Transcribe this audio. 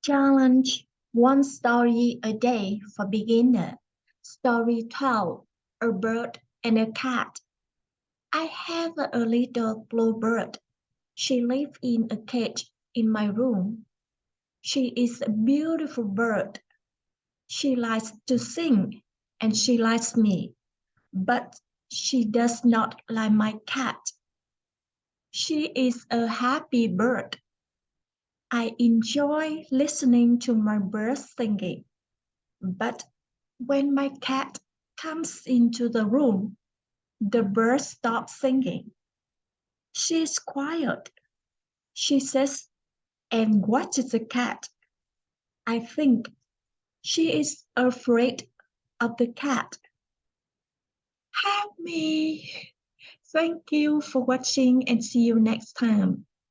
Challenge: one story a day for beginner. Story 12: A bird and a cat. I have a little bluebird. She lives in a cage in my room. She is a beautiful bird. She likes to sing and she likes me, but she does not like my cat. She is a happy bird. I enjoy listening to my bird singing, but when my cat comes into the room, the bird stops singing. She is quiet. She says and watches the cat. I think she is afraid of the cat. Help me! Thank you for watching and see you next time.